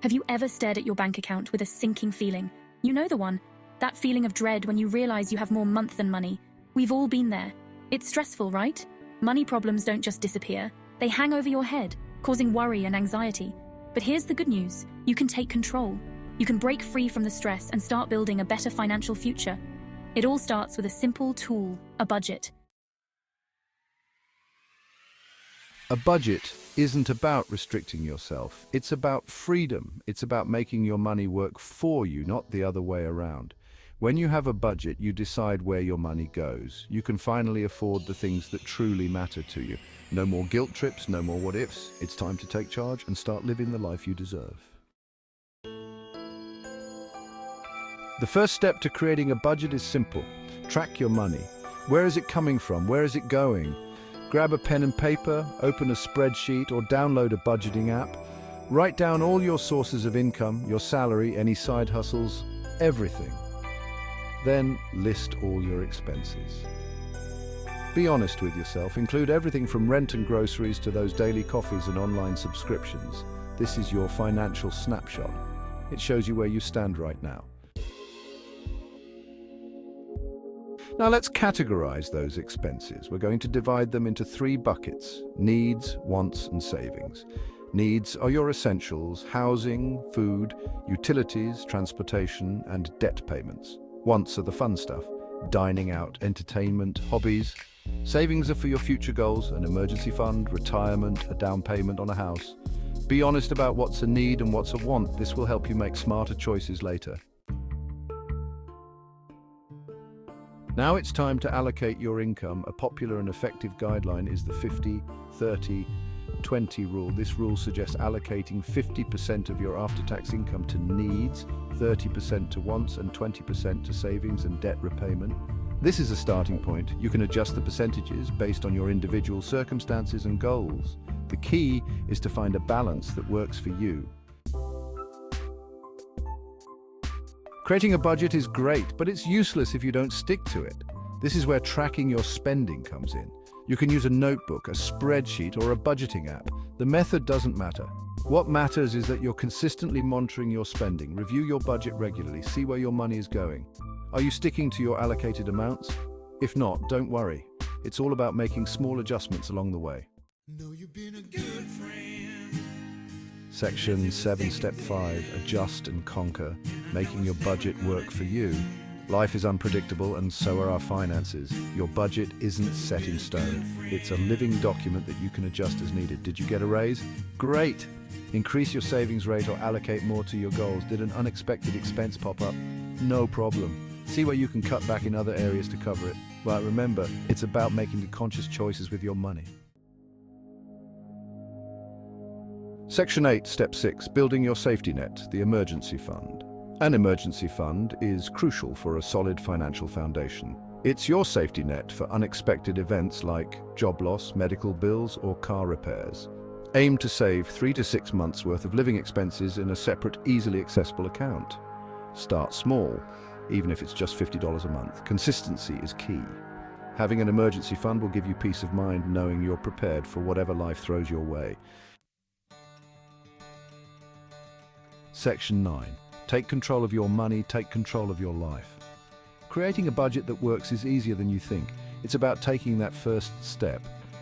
Have you ever stared at your bank account with a sinking feeling? You know the one. That feeling of dread when you realize you have more month than money. We've all been there. It's stressful, right? Money problems don't just disappear. They hang over your head, causing worry and anxiety. But here's the good news. You can take control. You can break free from the stress and start building a better financial future. It all starts with a simple tool, a budget. A budget isn't about restricting yourself. It's about freedom. It's about making your money work for you, not the other way around. When you have a budget, you decide where your money goes. You can finally afford the things that truly matter to you. No more guilt trips, no more what-ifs. It's time to take charge and start living the life you deserve. The first step to creating a budget is simple. Track your money. Where is it coming from? Where is it going? Grab a pen and paper, open a spreadsheet, or download a budgeting app. Write down all your sources of income, your salary, any side hustles, everything. Then list all your expenses. Be honest with yourself. Include everything from rent and groceries to those daily coffees and online subscriptions. This is your financial snapshot. It shows you where you stand right now. Now let's categorize those expenses. We're going to divide them into 3 buckets: needs, wants, and savings. Needs are your essentials: housing, food, utilities, transportation, and debt payments. Wants are the fun stuff: dining out, entertainment, hobbies. Savings are for your future goals: an emergency fund, retirement, a down payment on a house. Be honest about what's a need and what's a want. This will help you make smarter choices later. Now it's time to allocate your income. A popular and effective guideline is the 50-30-20 rule. This rule suggests allocating 50% of your after-tax income to needs, 30% to wants, and 20% to savings and debt repayment. This is a starting point. You can adjust the percentages based on your individual circumstances and goals. The key is to find a balance that works for you. Creating a budget is great, but it's useless if you don't stick to it. This is where tracking your spending comes in. You can use a notebook, a spreadsheet, or a budgeting app. The method doesn't matter. What matters is that you're consistently monitoring your spending. Review your budget regularly. See where your money is going. Are you sticking to your allocated amounts? If not, don't worry. It's all about making small adjustments along the way. Know you've been a good friend. Section 7, Step 5, Adjust and Conquer, making your budget work for you. Life is unpredictable, and so are our finances. Your budget isn't set in stone. It's a living document that you can adjust as needed. Did you get a raise? Great! Increase your savings rate or allocate more to your goals. Did an unexpected expense pop up? No problem. See where you can cut back in other areas to cover it. Well, remember, it's about making conscious choices with your money. Section 8, Step 6, Building your safety net, the emergency fund. An emergency fund is crucial for a solid financial foundation. It's your safety net for unexpected events like job loss, medical bills, or car repairs. Aim to save 3 to 6 months' worth of living expenses in a separate, easily accessible account. Start small, even if it's just $50 a month. Consistency is key. Having an emergency fund will give you peace of mind knowing you're prepared for whatever life throws your way. Section 9. Take control of your money, take control of your life. Creating a budget that works is easier than you think. It's about taking that first step.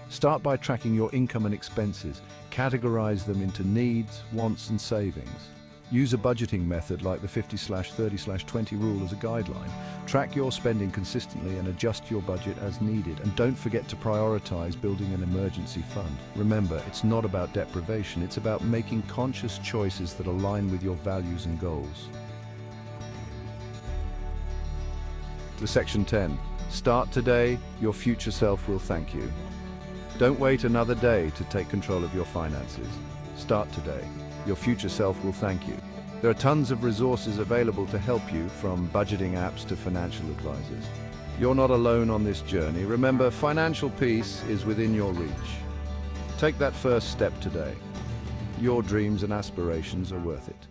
Start by tracking your income and expenses. Categorize them into needs, wants, and savings. Use a budgeting method like the 50-30-20 rule as a guideline. Track your spending consistently and adjust your budget as needed. And don't forget to prioritize building an emergency fund. Remember, it's not about deprivation, it's about making conscious choices that align with your values and goals. To Section 10. Start today, your future self will thank you. Don't wait another day to take control of your finances. Start today. Your future self will thank you. There are tons of resources available to help you, from budgeting apps to financial advisors. You're not alone on this journey. Remember, financial peace is within your reach. Take that first step today. Your dreams and aspirations are worth it.